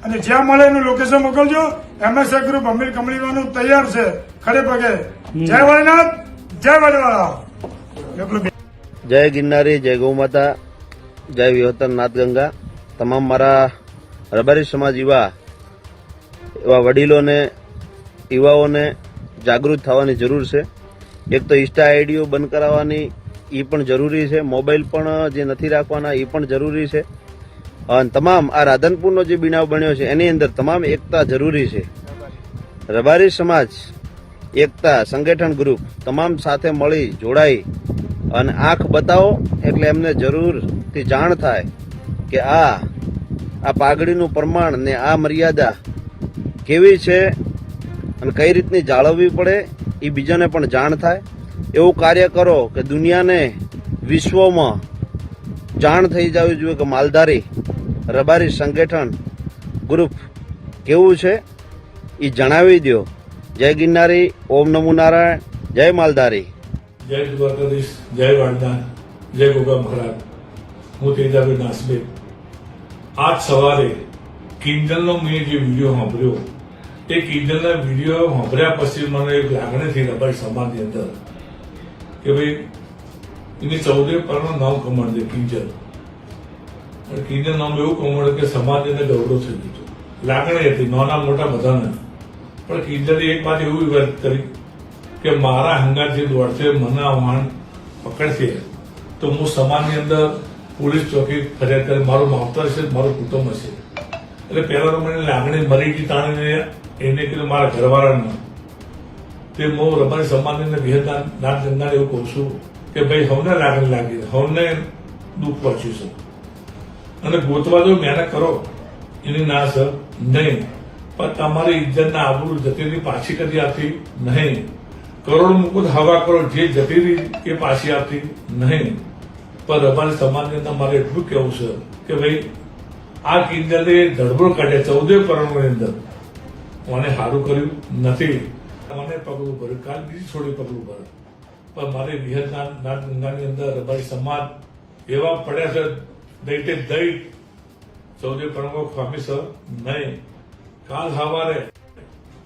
અને જ્યાં મળે એનું લોકેશન મોકલજો. MSI ગ્રુપ અમીર કમલીવાનું તૈયાર છે ખડે પગે. જય વાળીનાથ, જય વાડીવાળા. જય ગિરનારી, જય ગૌમાતા, જય વિહોતર નાથગંગા. તમામ મારા રબારી સમાજ એવા વડીલોને, યુવાઓને જાગૃત થવાની જરૂર છે. એક તો ઇન્સ્ટા આઈડીઓ બંધ કરાવવાની એ પણ જરૂરી છે. મોબાઈલ પણ જે નથી રાખવાના એ પણ જરૂરી છે. અને તમામ આ રાધનપુરનો જે બનાવ બન્યો છે એની અંદર તમામ એકતા જરૂરી છે. રબારી સમાજ એકતા સંગઠન ગ્રુપ તમામ સાથે મળી જોડાઈ અને આંખ બતાવો એટલે એમને જરૂરથી જાણ થાય કે આ પાઘડીનું પ્રમાણ ને આ મર્યાદા કેવી છે અને કઈ રીતની જાળવવી પડે એ બીજાને પણ જાણ થાય. એવું કાર્ય કરો કે દુનિયાને, વિશ્વમાં જાણ થઈ જવી જોઈએ કે માલધારી રબારી સંગઠન ગ્રુપ કેવું છે એ જણાવી દો. જય ગિરનારી, ઓમ નમો નારાયણ, જય માલધારી. જય દ્વારકાધીશ, જય વાણનાથ, જય ગોગા મહારાજ. હું તેજાભાઈ નાસબે. આજ સવારે કિંજલનો મેં જે વિડીયો સાંભળ્યો, એ કિંજલના વિડીયો સાંભળ્યા પછી મને એક લાગણી થઈ રબારી સમાજની અંદર કે ભાઈ એની 14 પરનું નામ કમાડ દે કિંજલ. અને કિંજલ નામ એવું કમાડ કે સમાજને ગૌરવ થઈ ગયું. લાગણી હતી નાના મોટા બધાને. પણ કિંજલે એક વાત એવી વાત કરી કે મારા હંગાત જે દોડશે, મને વાહન પકડશે તો હું સમાજની અંદર પોલીસ ચોકી ફરિયાદ કરે, મારું માવતર છે, મારું કુટુંબ હશે. એટલે પહેલા તો મને લાગણી મરી ગઈ. તાણીને એને કીધું મારા ઘરવાળાને તે હું રબારી સમાજની વિહતના નાથ ગંગાને એવું કહું છું કે ભાઈ હવને લાગણી લાગી, હવને દુઃખ પહોંચ્યું છે અને ગોતવા જો મહેનત કરો એની ના સર નહીં, પણ તમારી ઇજ્જતના આબરૂ જતી રહી પાછી કદી આપતી નહીં. કરોડ મુકુટ હવા કરો, જે જતી રહી એ પાછી આપતી નહીં. પણ રબારી સમાજની અંદર મારે એટલું કહેવું છે કે ભાઈ આ કિંજલે ધડબડ કાઢ્યા 14 કરોડની અંદર. મને સારું કર્યું નથી, મને પગલું ભર્યું, કાલ બીજી છોડી પગલું ભર્યું. પણ મારે વિહતના નાથ ગંગાની અંદર રબારી સમાજ એવા પડ્યા છે દૈતે દૈત 14 કરોડ ખામી સર નહીં. કાલ સવારે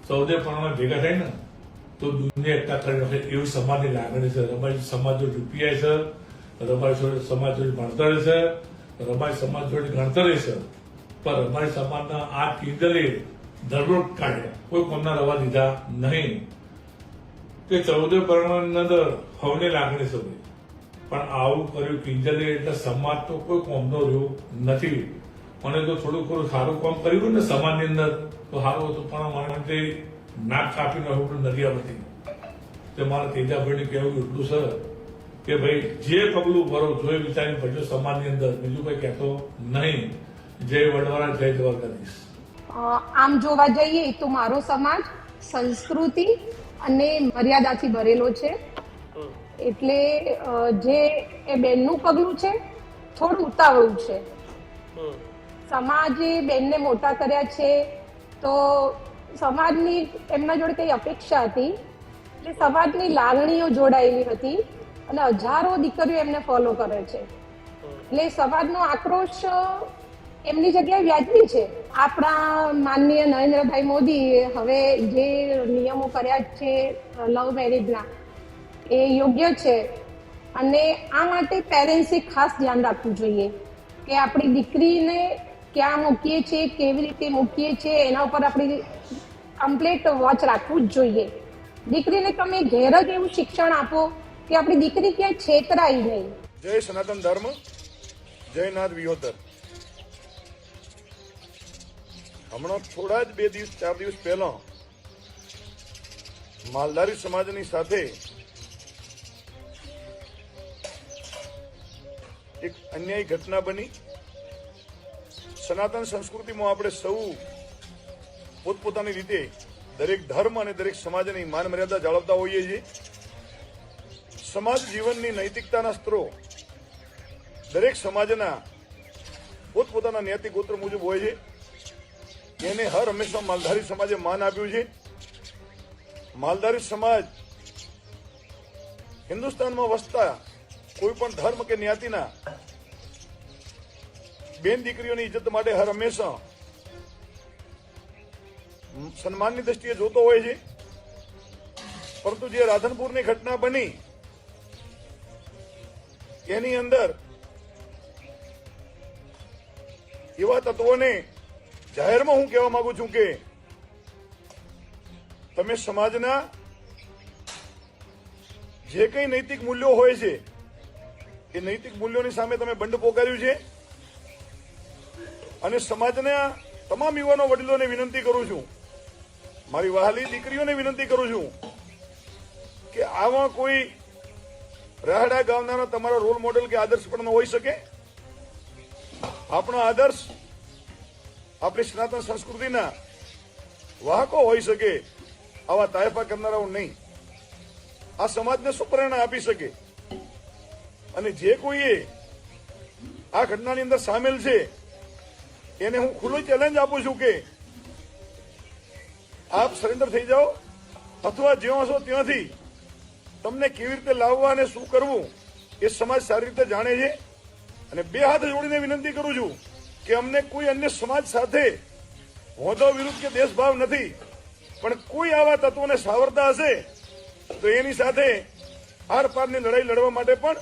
સૌદે પણ ભેગા થાય ને તો દુનિયા એકતા કરી નાખે એવી સમાજની લાગણી છે. રબારી સમાજ જોડે રૂપિયા છે, રબારી સમાજ જોડે ભણતર છે, રબારી સમાજ જોડે ગણતર છે, પણ રબારી સમાજના આ કિંજલે ધરરોટ કાઢ્યા, કોઈ કોમના રવા દીધા નહીં. કે 14 પરમાની અંદર હવને લાગણી છે, પણ આવું કર્યું કિંજલે એટલે સમાજ તો કોઈ કોમનો રહ્યો નથી. મને તો થોડું થોડું સારું કામ કર્યું ને સમાજની અંદર તો સારું હતું, પણ મને નાક કાપી નાખવું નથી આવતી. તે મારા તેજાભાઈને કહેવું એટલું છે કે ભાઈ જે પગલું ભરો જોઈ વિચારીને ભજો સમાજની અંદર, બીજું કઈ કહેતો નહીં. જય વડવાળા, જય દ્વારકાધીશ. આમ જોવા જઈએ તો મારો સમાજ સંસ્કૃતિ અને મર્યાદાથી ભરેલો છે, એટલે જે એ બેનનું પગલું છે થોડું ઉતાવળું છે. સમાજે બેનને મોટા કર્યા છે તો સમાજની એમના જોડે કઈ અપેક્ષા હતી, એટલે સમાજની લાગણીઓ જોડાયેલી હતી અને હજારો દીકરીઓ એમને ફોલો કરે છે. એટલે સમાજનો આક્રોશ એમની જગ્યાએ વ્યાજબી છે. આપણા માનનીય નરેન્દ્રભાઈ મોદી હવે જે નિયમો કર્યા છે લવ મેરેજના, એ યોગ્ય છે અને આ માટે પેરેન્ટ્સે ખાસ ધ્યાન રાખવું જોઈએ કે આપણી દીકરીને ક્યાં મૂકીએ છીએ, કેવી રીતે મૂકીએ છીએ, એના ઉપર આપણી કમ્પ્લીટ વોચ રાખવું જ જોઈએ. દીકરીને તમે ઘેર જ એવું શિક્ષણ આપો કે આપણી દીકરી ક્યાંય છેતરાય નહીં. જય સનાતન ધર્મ, જય નાથ વિહોતર. હમણાં થોડા જ 4 દિવસ પહેલા માલધારી સમાજની સાથે એક અન્યાયી ઘટના બની. સનાતન સંસ્કૃતિમાં આપણે સૌ પોતપોતાની રીતે દરેક ધર્મ અને દરેક સમાજની માન મર્યાદા જાળવતા હોઈએ છીએ. સમાજ જીવનની નૈતિકતાના સ્ત્રો દરેક સમાજના પોતપોતાના નૈતિક ગોત્ર મુજબ હોય છે. એને હર હંમેશા માલધારી સમાજે માન આપ્યું છે. માલધારી સમાજ હિન્દુસ્તાનમાં વસતા કોઈ પણ ધર્મ કે જ્ઞાતિના બેન દીકરીઓની ઇજ્જત માટે હર હંમેશા સન્માનની દ્રષ્ટિએ જોતો હોય છે. પરંતુ જે રાધનપુરની ઘટના બની એની અંદર એવા તત્વોને જાહેરમાં હું કહેવા માંગુ છું કે તમે સમાજના જે કંઈ નૈતિક મૂલ્યો હોય છે એ નૈતિક મૂલ્યોની સામે તમે બંધ પોકાર્યું છે. અને સમાજના તમામ યુવાનો વડીલોને વિનંતી કરું છું, મારી વહાલી દીકરીઓને વિનંતી કરું છું કે આવા કોઈ રાહડા ગામના તમારા રોલ મોડેલ કે આદર્શ પણ ન હોઈ શકે. આપણા આદર્શ આપણી સનાતન સંસ્કૃતિના વાહકો હોઈ શકે, આવા તાયફા કરનારાઓ નહીં. આ સમાજને શું પ્રેરણા આપી શકે? અને જે કોઈએ આ ઘટનાની અંદર સામેલ છે એને હું ખુલ્લું ચેલેન્જ આપું છું કે આપ સરેન્ડર થઈ જાઓ, અથવા જ્યાં હશો ત્યાંથી તમને કેવી રીતે લાવવા અને શું કરવું એ સમાજ સારી રીતે જાણે છે. અને 2 હાથ જોડીને વિનંતી કરું છું કે અમને કોઈ અન્ય સમાજ સાથે હોદ્દો વિરુદ્ધ કે દેશભાવ નથી, પણ કોઈ આવા તત્વોને સાવરતા હશે તો એની સાથે આર પારની લડાઈ લડવા માટે પણ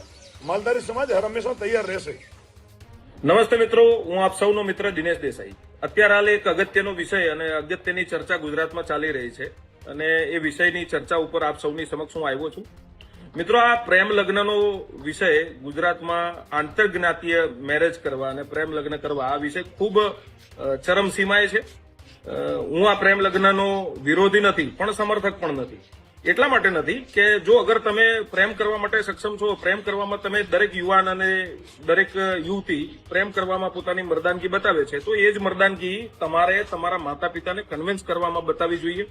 માલધારી સમાજ હર હંમેશા તૈયાર રહેશે. નમસ્તે મિત્રો, હું આપ સૌનો મિત્ર દિનેશ દેસાઈ. અત્યારે હાલ એક અગત્યનો વિષય અને અગત્યની ચર્ચા ગુજરાતમાં ચાલી રહી છે અને એ વિષયની ચર્ચા ઉપર આપ સૌની સમક્ષ હું આવ્યો છું. મિત્રો, આ પ્રેમ લગ્નનો વિષય ગુજરાતમાં આંતરજ્ઞાતીય મેરેજ કરવા અને પ્રેમ લગ્ન કરવા આ વિષય ખૂબ ચરમસીમાએ છે. હું આ પ્રેમ લગ્નનો વિરોધી નથી પણ સમર્થક પણ નથી. એટલા માટે નથી કે જો અગર તમે પ્રેમ કરવા માટે સક્ષમ છો, પ્રેમ કરવામાં તમે દરેક યુવાન અને દરેક યુવતી પ્રેમ કરવામાં પોતાની મર્દાનગી બતાવે છે, તો એ જ મર્દાનગી તમારે તમારા માતા પિતાને કન્વિન્સ કરવામાં બતાવવી જોઈએ.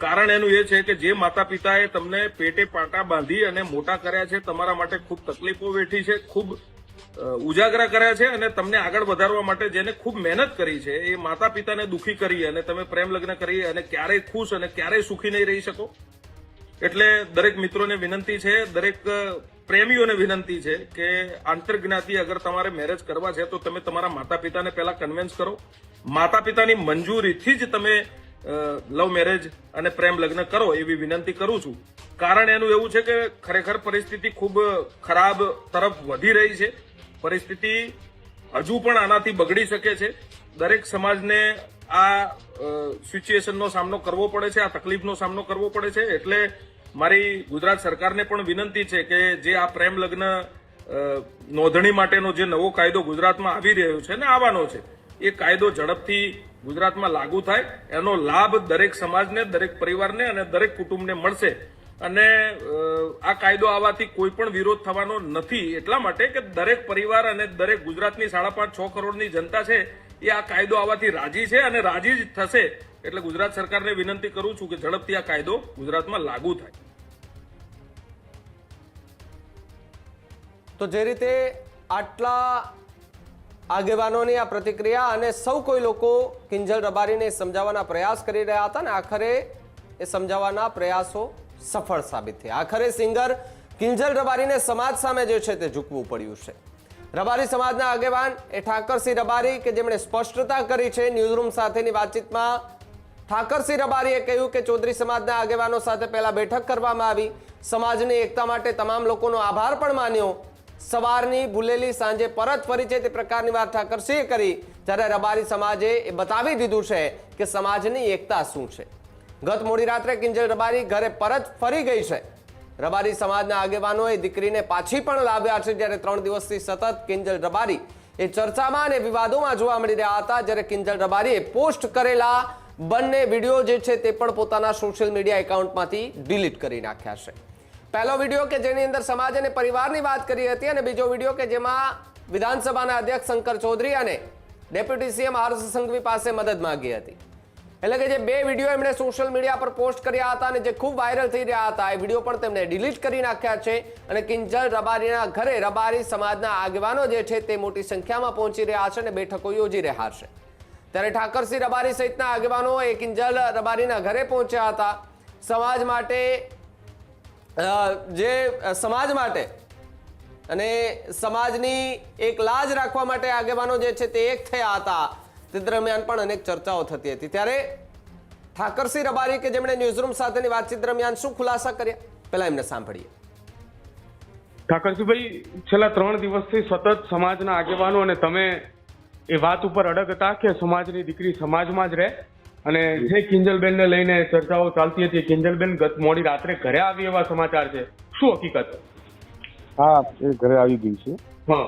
કારણ એનું એ છે કે જે માતા પિતાએ તમને પેટે પાટા બાંધી અને મોટા કર્યા છે, તમારા માટે ખૂબ તકલીફો વેઠી છે, ખૂબ ઉજાગરા કર્યા છે અને તમને આગળ વધારવા માટે જેને ખૂબ મહેનત કરી છે, એ માતા પિતાને દુઃખી કરી અને તમે પ્રેમ લગ્ન કરી અને ક્યારેય ખુશ અને ક્યારેય સુખી નહીં રહી શકો. એટલે દરેક મિત્રોને વિનંતી છે, દરેક પ્રેમીઓને વિનંતી છે કે આંતરજ્ઞાતિ અગર તમારે મેરેજ કરવા છે તો તમે તમારા માતા પિતાને પહેલા કન્વિન્સ કરો. માતા પિતાની મંજૂરીથી જ તમે લવ મેરેજ અને પ્રેમ લગ્ન કરો એવી વિનંતી કરું છું. કારણ એનું એવું છે કે ખરેખર પરિસ્થિતિ ખૂબ ખરાબ તરફ વધી રહી છે. પરિસ્થિતિ હજુ પણ આનાથી બગડી શકે છે. દરેક સમાજને આ સિચ્યુએશનનો સામનો કરવો પડે છે, આ તકલીફનો સામનો કરવો પડે છે. એટલે મારી ગુજરાત સરકારને પણ વિનંતી છે કે જે આ પ્રેમ લગ્ન નોંધણી માટેનો જે નવો કાયદો ગુજરાતમાં આવી રહ્યો છે ને આવવાનો છે, એ કાયદો ઝડપથી ગુજરાતમાં લાગુ થાય, એનો લાભ દરેક સમાજને, દરેક પરિવારને અને દરેક કુટુંબને મળશે. અને આ કાયદો આવવાથી કોઈ પણ વિરોધ થવાનો નથી, એટલા માટે કે દરેક પરિવાર અને દરેક ગુજરાતની 5.5-6 કરોડની જનતા છે એ આ કાયદો આવવાથી રાજી છે અને રાજી જ થશે. એટલે ગુજરાત સરકારને વિનંતી કરું છું કે ઝડપથી આ કાયદો ગુજરાતમાં લાગુ થાય. તો જે રીતે આટલા આગેવાનોની આ પ્રતિક્રિયા અને સૌ કોઈ લોકો કિંજલ રબારીને સમજાવવાના પ્રયાસ કરી રહ્યા હતા ને આખરે એ સમજાવવાના પ્રયાસો સફળ સાબિત થયા. આખરે સિંગર કિંજલ રબારીને સમાજ સામે જે છે તે ઝૂકવું પડ્યું છે. રબારી સમાજના આગેવાન એ ઠાકરસિંહ રબારી કે જેમણે સ્પષ્ટતા કરી છે ન્યૂઝરૂમ સાથેની વાતચીતમાં. ઠાકરસિંહ રબારીએ કહ્યું કે ચૌધરી સમાજના આગેવાનો સાથે પહેલા બેઠક કરવામાં આવી, સમાજની એકતા માટે તમામ લોકોનો આભાર પણ માન્યો. સવારની ભૂલેલી સાંજે પરત ફરી છે તે પ્રકારની વાત ઠાકરસિંહે કરી. જ્યારે રબારી સમાજે એ બતાવી દીધું છે કે સમાજની એકતા શું છે. ગત મોડી રાત્રે કિંજલ રબારી ઘરે પરત ફરી ગઈ છે. રબારી સમાજના આગેવાનોએ દીકરીને પાછી પણ લાવ્યા છે. જ્યારે 3 દિવસથી સતત કિંજલ રબારી એ ચર્ચામાં અને વિવાદોમાં જોવા મળી રહ્યા હતા. જ્યારે કિંજલ રબારીએ પોસ્ટ કરેલા બંને વિડીયો જે છે તે પણ પોતાના સોશિયલ મીડિયા એકાઉન્ટમાંથી ડિલીટ કરી નાખ્યા છે. પહેલો વિડીયો કે જેની અંદર સમાજ અને પરિવારની વાત કરી હતી અને બીજો વિડીયો કે જેમાં વિધાનસભાના અધ્યક્ષ શંકર ચૌધરી અને ડેપ્યુટી સીએમ હર્ષ સંઘવી પાસે મદદ માંગી હતી. એટલે કે જે 2 વિડીયો એમણે સોશિયલ મીડિયા પર પોસ્ટ કર્યા હતા અને જે ખૂબ વાયરલ થઈ રહ્યા હતા એ વિડીયો પણ તેમણે ડિલીટ કરી નાખ્યા છે. અને કિંજલ રબારીના ઘરે રબારી સમાજના આગેવાનો જે છે તે મોટી સંખ્યામાં પહોંચી રહ્યા છે અને બેઠકો યોજી રહ્યા છે. ત્યારે ઠાકરસિંહ રબારી સહિતના આગેવાનો એ કિંજલ રબારીના ઘરે પહોંચ્યા હતા. સમાજ માટે અને સમાજની એક લાજ રાખવા માટે આગેવાનો જે છે તે એક થયા હતા. તે દરમિયાન પણ અનેક ચર્ચાઓ થતી હતી. ત્યારે ઠાકરસિંહ રબારી કે જેમણે ન્યૂઝરૂમ સાથેની વાતચીત દરમિયાન શું ખુલાસા કર્યા, પહેલા એમને સાંભળીએ. ઠાકરસિંહભાઈ, છેલ્લા 3 દિવસથી સતત સમાજના આગેવાનો અને તમે એ વાત ઉપર અડગ હતા કે સમાજની દીકરી સમાજમાં જ રહે અને જે કિંજલબેનને લઈને ચર્ચાઓ ચાલતી હતી. કિંજલબેન ગત મોડી રાત્રે ઘરે આવી એવા સમાચાર છે, શું હકીકત? હા, એ ઘરે આવી ગઈ છે. હા,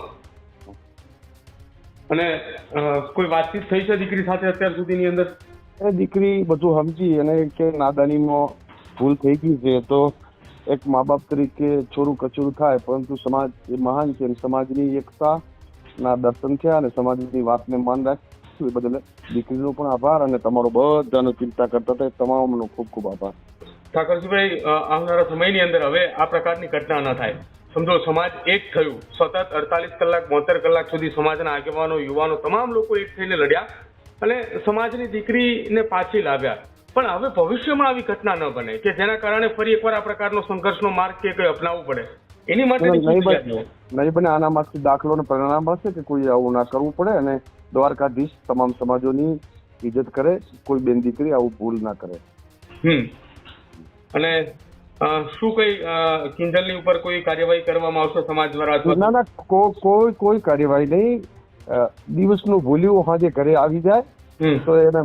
અને કોઈ વાતચીત થઈ છે દીકરી સાથે અત્યાર સુધીની અંદર? એ દીકરી બધું સમજી અને કે નાદાનીમાં ભૂલ થઈ ગઈ છે, તો એક મા બાપ તરીકે છોરું કચોરું થાય, પરંતુ સમાજ એ મહાન છે. સમાજની એકતા ના દર્શન થયા અને સમાજની વાતને માન રાખ્યું એ બદલ દીકરીનો પણ આભાર અને તમારો બધાનો ચિંતા કરતા હતા તમામનો ખૂબ ખૂબ આભાર. ઠાકરસિંહભાઈ, આવનારા સમયની અંદર હવે આ પ્રકારની ઘટના ન થાય. સમજો સમાજ એક થયું, સતત 48 કલાક 72 કલાક સુધી સમાજના આગેવાનો, યુવાનો તમામ લોકો એક થઈને લડ્યા અને સમાજની દીકરીને પાછી લાવ્યા. પણ હવે ભવિષ્યમાં આવી ઘટના ન બને કે જેના કારણે ફરી એકવાર આ પ્રકારનો સંઘર્ષનો માર્ગ કે કંઈ અપનાવવું પડે, એની માટે નહીં બને. આના માંથી દાખલો ને પરિણામ હશે કે કોઈ આવું ના કરવું પડે અને દ્વારકાધીશ તમામ સમાજોની ઇજ્જત કરે, કોઈ બેન દીકરી આવું ભૂલ ના કરે. અને શું કઈ કિંજલની ઉપર કોઈ કાર્યવાહી કરવામાં આવશે સમાજ દ્વારા? ના ના, કોઈ કાર્યવાહી નહીં. દિવસનું ભૂલ્યું સાંજે ઘરે આવી જાય તો એને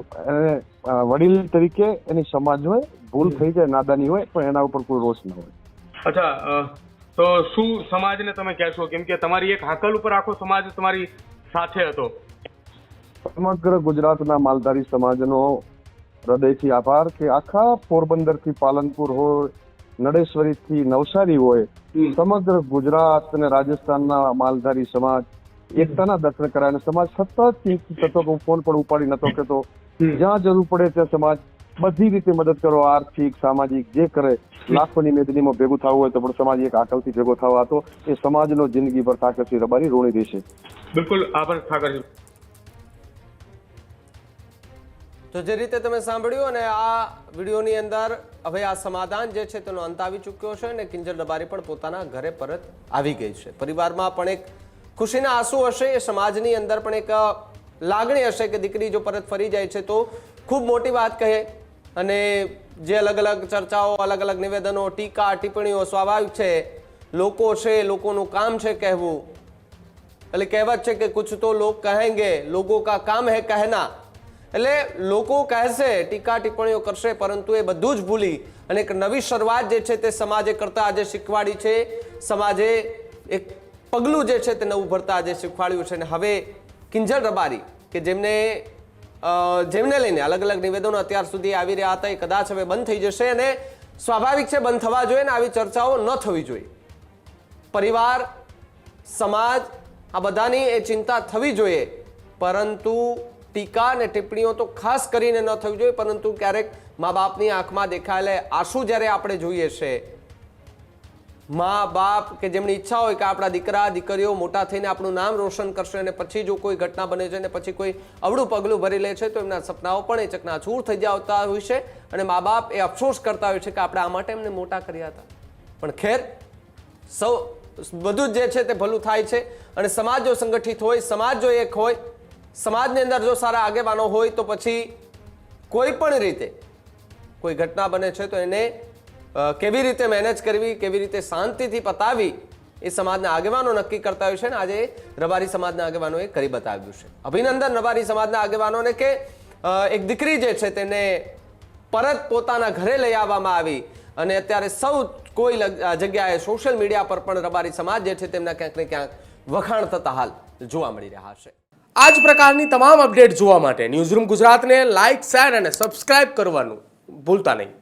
વડીલ તરીકે એની સમાજ હોય, ભૂલ થઈ જાય, નાદાની હોય, પણ એના ઉપર કોઈ રોષ ના હોય. અચ્છા, તો શું સમાજને તમે કહેશો, કેમ કે તમારી એક હાકલ ઉપર આખો સમાજ તમારી સાથે હતો? સમગ્ર ગુજરાતના માલધારી સમાજનો હૃદયથી આભાર કે આખા પોરબંદર થી પાલનપુર હોય, નડેશ્વરી થી નવસારી હોય, સમગ્ર ગુજરાત અને રાજસ્થાનના માલધારી સમાજ એકતાના દર્શન કરાય અને સમાજ સતત ફોન પણ ઉપાડી નતો કહેતો. જ્યાં જરૂર પડે ત્યાં સમાજ બધી રીતે મદદ કરો, આર્થિક સામાજિક જે કરે. લાખોની મેદનીમાં ભેગું થવું હોય તો પણ સમાજ એક આકલથી ભેગો થવા હતો. એ સમાજનો જિંદગી પર ઠાકરસિંહ રબારી ઋણી રહેશે. બિલકુલ, આભાર ઠાકરસિંહ. તો જે રીતે તમે સાંભળ્યું અને આ વિડીયોની અંદર હવે આ સમાધાન જે છે તેનો અંત આવી ચૂક્યો છે અને કિંજલ રબારી પણ પોતાના ઘરે પરત આવી ગઈ છે. પરિવારમાં પણ એક ખુશીના આંસુ હશે, એ સમાજની અંદર પણ એક લાગણી હશે કે દીકરી જો પરત ફરી જાય છે તો ખૂબ મોટી વાત કહે અને જે અલગ અલગ ચર્ચાઓ, અલગ અલગ નિવેદનો, ટીકા ટિપ્પણીઓ સ્વાભાવિક છે. લોકો છે, લોકોનું કામ છે કહેવું. એટલે કહેવત છે કે કુછ તો લોગ કહેંગે, લોગો કા કામ હે કહેના. એટલે લોકો કહેશે, ટીકા ટિપ્પણીઓ કરશે, પરંતુ એ બધું જ ભૂલી અને એક નવી શરૂઆત જે છે તે સમાજે કરતા આજે શીખવાડી છે. સમાજે એક પગલું જે છે તે નવું ભરતા આજે શીખવાડ્યું છે. અને હવે કિંજલ રબારી કે જેમને લઈને અલગ અલગ નિવેદનો અત્યાર સુધી આવી રહ્યા હતા, એ કદાચ હવે બંધ થઈ જશે. અને સ્વાભાવિક છે, બંધ થવા જોઈએ ને આવી ચર્ચાઓ ન થવી જોઈએ. પરિવાર, સમાજ, આ બધાની એ ચિંતા થવી જોઈએ, પરંતુ ટીકા અને ટિપ્પણીઓ તો ખાસ કરીને ન થવી જોઈએ. પરંતુ ક્યારેક મા બાપની આંખમાં દેખાયેલા આંસુ જ્યારે આપણે જોઈએ છે, મા બાપ કે જેમની ઈચ્છા હોય કે આપણા દીકરા દીકરીઓ મોટા થઈને આપણું નામ રોશન કરશે અને પછી જો કોઈ ઘટના બને છે અને પછી કોઈ અવળું પગલું ભરી લે છે, તો એમના સપનાઓ પણ એ ચકનાચૂર થઈ જતા હોય છે. અને મા બાપ એ અફસોસ કરતા હોય છે કે આપણે આ માટે એમને મોટા કર્યા હતા. પણ ખેર, બધું જે છે તે ભલું થાય છે. અને સમાજ જો સંગઠિત હોય, સમાજ જો એક હોય, સમાજની અંદર જો સારા આગેવાનો હોય, તો પછી કોઈ પણ રીતે કોઈ ઘટના બને છે તો એને કેવી રીતે મેનેજ કરવી, કેવી રીતે શાંતિથી પતાવી, એ સમાજના આગેવાનો નક્કી કરતા હોય છે. ને આજે રબારી સમાજના આગેવાનોએ કરી બતાવ્યું છે. અભિનંદન રબારી સમાજના આગેવાનોને કે એક દીકરી જે છે તેને પરત પોતાના ઘરે લઈ આવવામાં આવી. અને અત્યારે સૌ કોઈ જગ્યાએ સોશિયલ મીડિયા પર પણ રબારી સમાજ જે છે તેમના ક્યાંક ને ક્યાંક વખાણ થતા હાલ જોવા મળી રહ્યા છે. આ જ પ્રકારની તમામ અપડેટ જોવા માટે ન્યૂઝરૂમ ગુજરાતને લાઇક, શેર અને સબસ્ક્રાઇબ કરવાનું ભૂલતા નહીં.